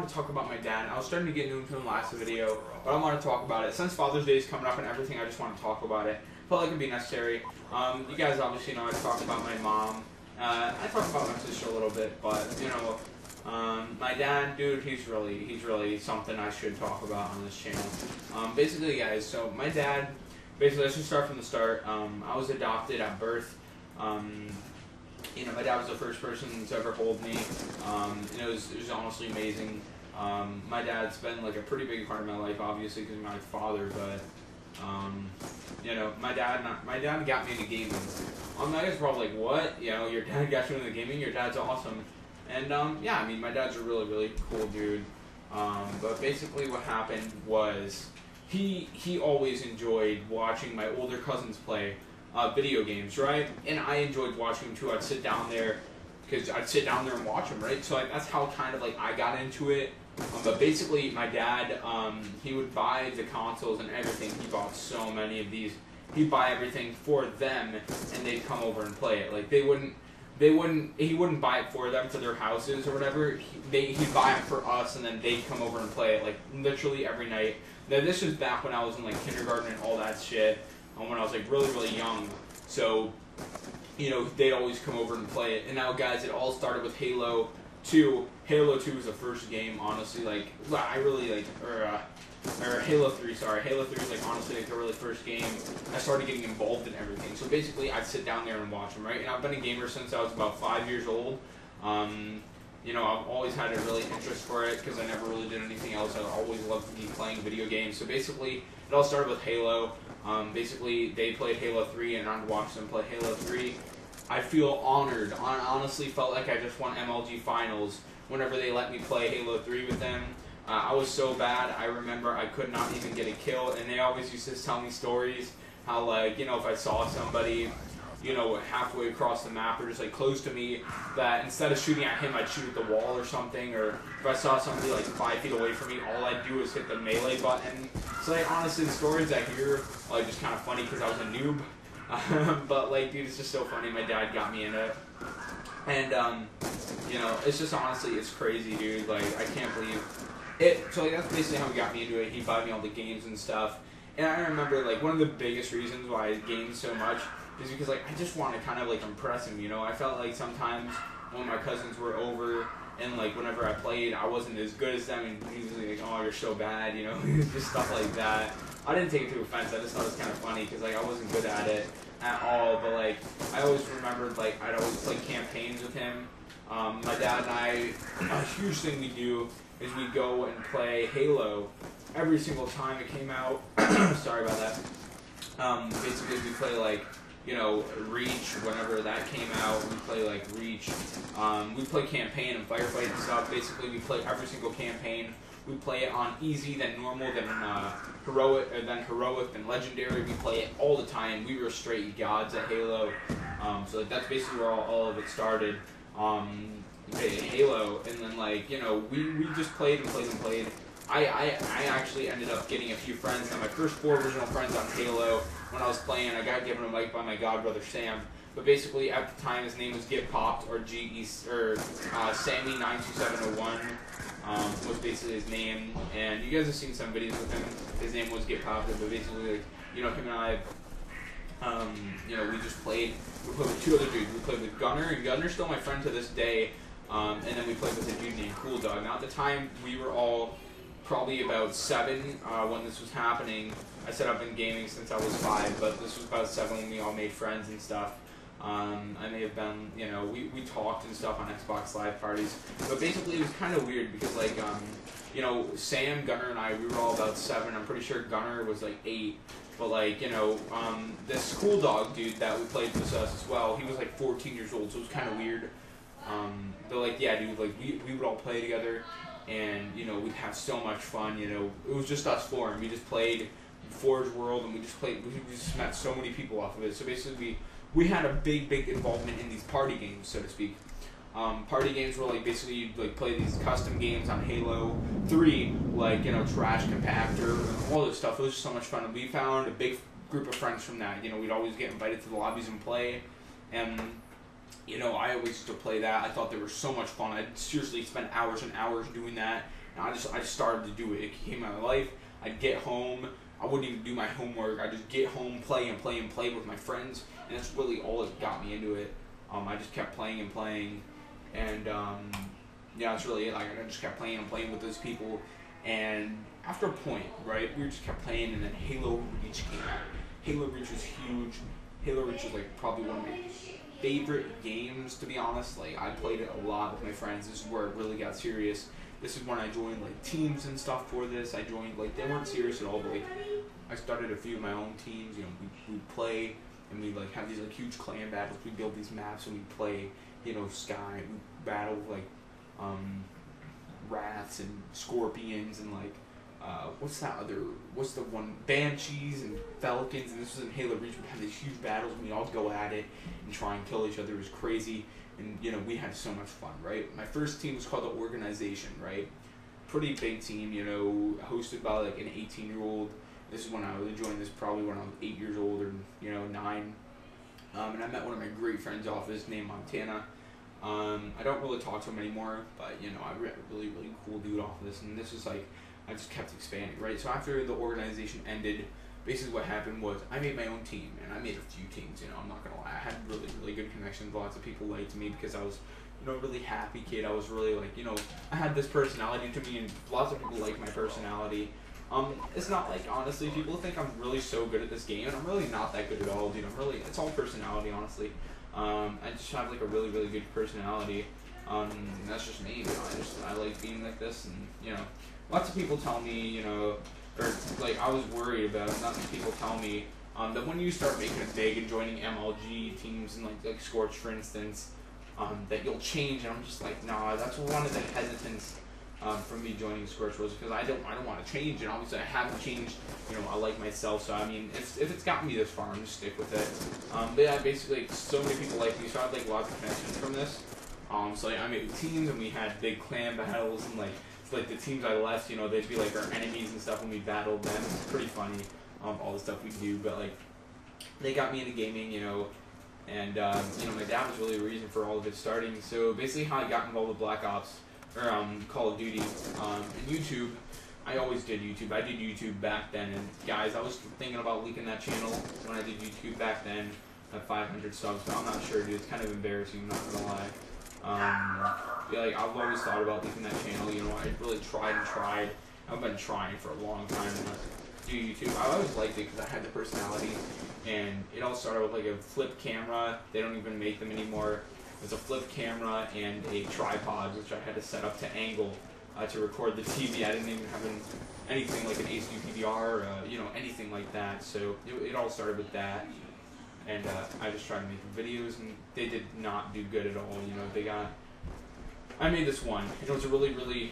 wanted to talk about my dad. I was starting to get into him last video, but I want to talk about it. Since Father's Day is coming up and everything, I just want to talk about it. Felt like it'd be necessary. You guys obviously know I talk about my mom. I talk about my sister a little bit, but you know, my dad, dude, he's really something I should talk about on this channel. Basically, guys, so my dad, basically, let's just start from the start. I was adopted at birth. You know, my dad was the first person to ever hold me, and it was honestly amazing. My dad's been like a pretty big part of my life, obviously, because he's my father, but, you know, my dad got me into gaming. You guys are probably like, what? You know, your dad got you into gaming? Your dad's awesome. And, yeah, I mean, my dad's a really cool dude. But basically what happened was he always enjoyed watching my older cousins play video games, right? And I enjoyed watching them too. I'd sit down there because I'd sit down there and watch them, right? So that's how kind of like I got into it. But basically, my dad, he would buy the consoles and everything. He bought so many of these. He'd buy everything for them, and they'd come over and play it. Like he wouldn't buy it for them for their houses or whatever. He'd buy it for us, and then they'd come over and play it like literally every night. Now this was back when I was in like kindergarten and all that shit. When I was like really young, so you know they'd always come over and play it. And now, guys, it all started with Halo 2. Halo 2 was the first game, honestly. Like I really like, or Halo 3. Sorry, Halo 3 was like honestly like the really first game I started getting involved in everything. So basically, I'd sit down there and watch them, right? And I've been a gamer since I was about 5 years old. You know, I've always had a really interest for it because I never really did anything else. I always loved to be playing video games. So basically, it all started with Halo. Basically, they played Halo 3, and I'd watch them play Halo 3. I feel honored. I honestly felt like I just won MLG Finals whenever they let me play Halo 3 with them. I was so bad. I remember I could not even get a kill, and they always used to tell me stories how, like, you know, if I saw somebody, you know, halfway across the map or just like close to me, that instead of shooting at him, I'd shoot at the wall or something. Or if I saw somebody like 5 feet away from me, all I'd do is hit the melee button. So like honestly, the stories I hear are like just kind of funny because I was a noob. But like, dude, it's just so funny. My dad got me into it, and you know, it's just honestly, it's crazy, dude. Like I can't believe it. So like, that's basically how he got me into it. He bought me all the games and stuff. And I remember like one of the biggest reasons why I gamed so much is because like I just want to kind of like impress him, you know. I felt like sometimes when my cousins were over and like whenever I played, I wasn't as good as them, and he was like, "Oh, you're so bad," you know, just stuff like that. I didn't take it to offense. I just thought it was kind of funny because like I wasn't good at it at all. But like I always remembered like I'd always play campaigns with him. My dad and I, a huge thing we do is we go and play Halo every single time it came out. Sorry about that. Basically, we play like, you know, Reach, whenever that came out. We play like Reach. We play campaign and firefight and stuff. Basically, we play every single campaign. We play it on easy, then normal, then heroic, then legendary. We play it all the time. We were straight gods at Halo. So like, that's basically where all of it started. Halo, and then like, you know, we just played and played and played. I actually ended up getting a few friends. Now my first 4 original friends on Halo, when I was playing, I got given a mic by my god brother Sam. But basically at the time his name was Get Popped, or Sammy92701 was basically his name. And you guys have seen some videos with him. His name was Get Popped, but basically like, you know, him and I, you know, we played with 2 other dudes. We played with Gunner, and Gunner's still my friend to this day. And then we played with a dude named Cool Dog. Now at the time we were all probably about 7 when this was happening. I said I've been gaming since I was 5, but this was about 7 when we all made friends and stuff. I may have been, you know, we talked and stuff on Xbox Live parties. But basically it was kind of weird because like, you know, Sam, Gunner, and I, we were all about 7. I'm pretty sure Gunner was like 8. But like, you know, this Cool Dog dude that we played with us as well, he was like 14 years old, so it was kind of weird. But like, yeah, dude, like we would all play together, and you know, we'd have so much fun. You know, it was just us 4, and we just played Forge World, and we just met so many people off of it. So basically, we had a big involvement in these party games, so to speak. Party games were like basically you'd like play these custom games on Halo 3, like, you know, Trash Compactor, all this stuff. It was just so much fun, and we found a big group of friends from that. You know, we'd always get invited to the lobbies and play, and you know, I always used to play that. I thought they were so much fun. I'd seriously spend hours and hours doing that. And I just started to do it. It became my life. I'd get home. I wouldn't even do my homework. I'd just get home, play with my friends, and that's really all that got me into it. I just kept playing and playing, and yeah, that's really it. Like, I just kept playing and playing with those people, and after a point, right, we just kept playing, and then Halo Reach came out. Halo Reach was huge. Halo Reach was like probably one of my favorite games, to be honest. Like, I played it a lot with my friends. This is where it really got serious. This is when I joined like teams and stuff for this. I joined, like, they weren't serious at all, but like I started a few of my own teams. You know, we'd play and we'd like have these like huge clan battles. We'd build these maps and we'd play, you know, Sky. We'd battle like Wraths and Scorpions and like what's the one, Banshees and Falcons, and this was in Halo Reach. We'd have these huge battles and we'd all go at it and try and kill each other. It was crazy. And, you know, we had so much fun, right? My first team was called the Organization, right? Pretty big team, you know, hosted by like an 18-year-old. This is when I really joined this, probably when I was 8 years old or, you know, 9. And I met one of my great friends off this named Montana. I don't really talk to him anymore, but, you know, I met a really, really cool dude off of this. And this is like, I just kept expanding, right? So after the Organization ended, basically what happened was I made my own team, and I made a few teams, you know, I'm not going to lie. I had really, really good connections. Lots of people liked me because I was, you know, a really happy kid. I was really, like, you know, I had this personality to me, and lots of people liked my personality. It's not like, honestly, people think I'm really so good at this game, and I'm really not that good at all, dude. It's all personality, honestly. I just have, like, a really, really good personality. And that's just me, you know. I like being like this, and, you know, lots of people tell me, you know, or like I was worried about it. Not many people tell me that when you start making it big and joining MLG teams and like Scorch, for instance, that you'll change. And I'm just like, nah. That's one of the hesitance from me joining Scorch was because I don't want to change. And obviously I haven't changed. You know, I like myself. So I mean, if it's gotten me this far, I'm just stick with it. But yeah, basically, so many people like me, so I had like lots of connections from this. So like, I made teams and we had big clan battles and like the teams I left, you know, they'd be like our enemies and stuff when we battled them. It's pretty funny, all the stuff we do, but like, they got me into gaming, you know, and, you know, my dad was really the reason for all of it starting. So basically how I got involved with Black Ops, or Call of Duty, and YouTube, I always did YouTube. I did YouTube back then, and guys, I was thinking about leaking that channel when I did YouTube back then, at 500 subs, but I'm not sure, dude. It's kind of embarrassing, I'm not gonna lie. Yeah, like, I've always thought about leaving that channel, you know, I really tried. I've been trying for a long time to do YouTube. I always liked it because I had the personality, and it all started with like a flip camera. They don't even make them anymore. It's a flip camera and a tripod, which I had to set up to angle to record the TV. I didn't even have anything like an HD PVR, you know, anything like that. So it all started with that. And I just tried to make videos, and they did not do good at all. You know, I made this one. It was a really, really,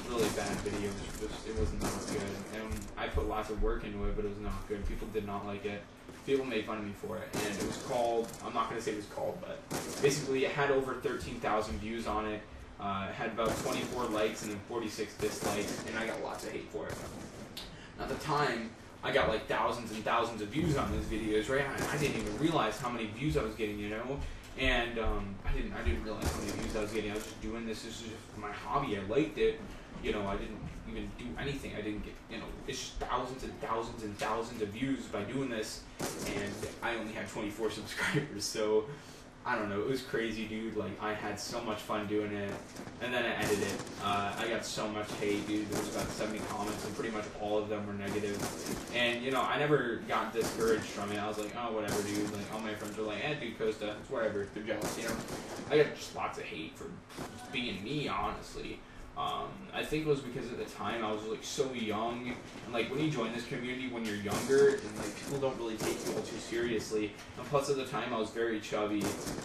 really bad video. It was not good. And I put lots of work into it, but it was not good. People did not like it. People made fun of me for it. And it was called, I'm not going to say it was called, but basically it had over 13,000 views on it. It had about 24 likes and then 46 dislikes, and I got lots of hate for it. At the time, I got like thousands and thousands of views on those videos, right? I didn't even realize how many views I was getting, you know? And I didn't realize how many views I was getting. I was just doing this. This is just my hobby. I liked it. You know, I didn't even do anything. I didn't get, you know, it's just thousands and thousands and thousands of views by doing this. And I only had 24 subscribers. So, I don't know. It was crazy, dude. Like, I had so much fun doing it. And then I edited it. I got so much hate, dude. There was about 70 comments, and pretty much all of them were negative. And, you know, I never got discouraged from it. I was like, oh, whatever, dude. Like, all my friends were like, dude, Kosta, it's whatever. They're jealous, you know? I got just lots of hate for being me, honestly. I think it was because at the time I was like so young, and like when you join this community when you're younger, and like people don't really take you all too seriously. And plus at the time I was very chubby.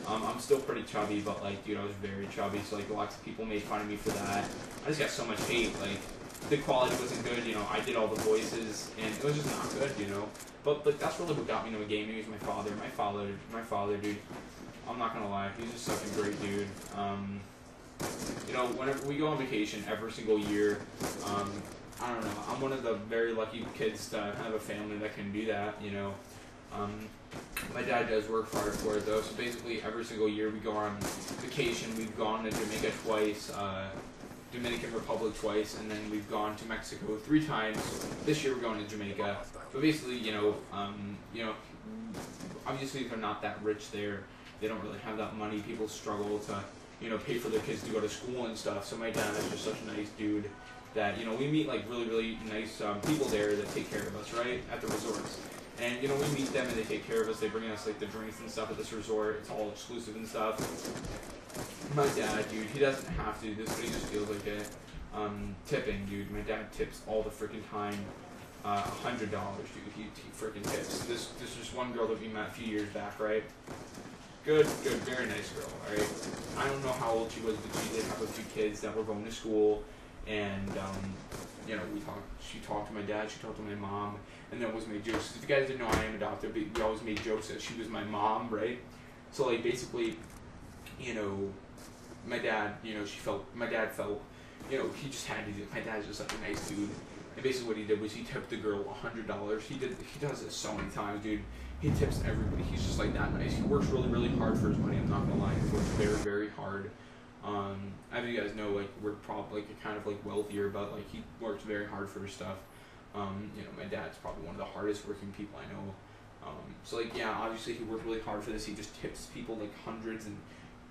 I'm still pretty chubby, but like, dude, I was very chubby, so like lots of people made fun of me for that. I just got so much hate. Like, the quality wasn't good, you know. I did all the voices, and it was just not good, you know. But like, that's really what got me into gaming. He was my father. My father, dude. I'm not gonna lie, he's just such a great dude. You know, whenever we go on vacation every single year, I don't know, I'm one of the very lucky kids to have a family that can do that, you know. My dad does work hard for it though, so basically every single year we go on vacation. We've gone to Jamaica twice, Dominican Republic twice, and then we've gone to Mexico 3 times. This year we're going to Jamaica. But basically, obviously they're not that rich there. They don't really have that money. People struggle to, pay for their kids to go to school and stuff. So my dad is just such a nice dude that, we meet like really, really nice people there that take care of us, right, at the resorts. And, we meet them and they take care of us. They bring us like the drinks and stuff at this resort. It's all exclusive and stuff. My dad, dude, he doesn't have to do this, but he just feels like it. Tipping, dude. My dad tips all the freaking time. $100, dude. He freaking tips. This was one girl that we met a few years back, right? Good, very nice girl, alright? I don't know how old she was, but she did have a few kids that were going to school, and, she talked to my dad, she talked to my mom, and then always made jokes. If you guys didn't know, I am adopted, but we always made jokes that she was my mom, right? So, like, basically, my dad, he just had to do it. My dad's just like a nice dude. And basically what he did was he tipped the girl $100. He does it so many times, dude. He tips everybody. He's just like that nice. He works really, really hard for his money. I'm not gonna lie. He works very, very hard. As you guys know, like, we're probably like kind of like wealthier, but like he works very hard for his stuff. My dad's probably one of the hardest working people I know. So like, yeah, obviously he worked really hard for this. He just tips people like hundreds, and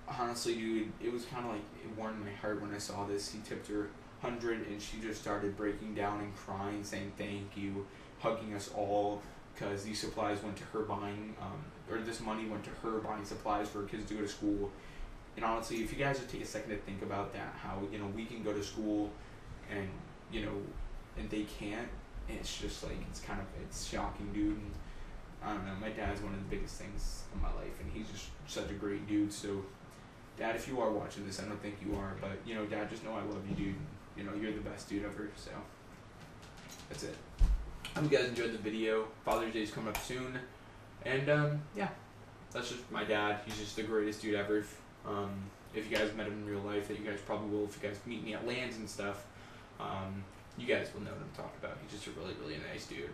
honestly, dude, it was kind of like, it warmed my heart when I saw this. He tipped her 100, and she just started breaking down and crying, saying thank you, hugging us all, because these supplies went to her buying, or this money went to her buying supplies for her kids to go to school. And honestly, if you guys would take a second to think about that, how, we can go to school, and, and they can't, and it's just like, it's shocking, dude. And I don't know, my dad's one of the biggest things in my life, and he's just such a great dude. So Dad, if you are watching this, I don't think you are, but, Dad, just know I love you, dude. You're the best dude ever, so that's it. I hope you guys enjoyed the video. Father's Day is coming up soon, and, yeah, that's just my dad. He's just the greatest dude ever. If you guys met him in real life, that you guys probably will, if you guys meet me at lands and stuff, you guys will know what I'm talking about. He's just a really, really nice dude.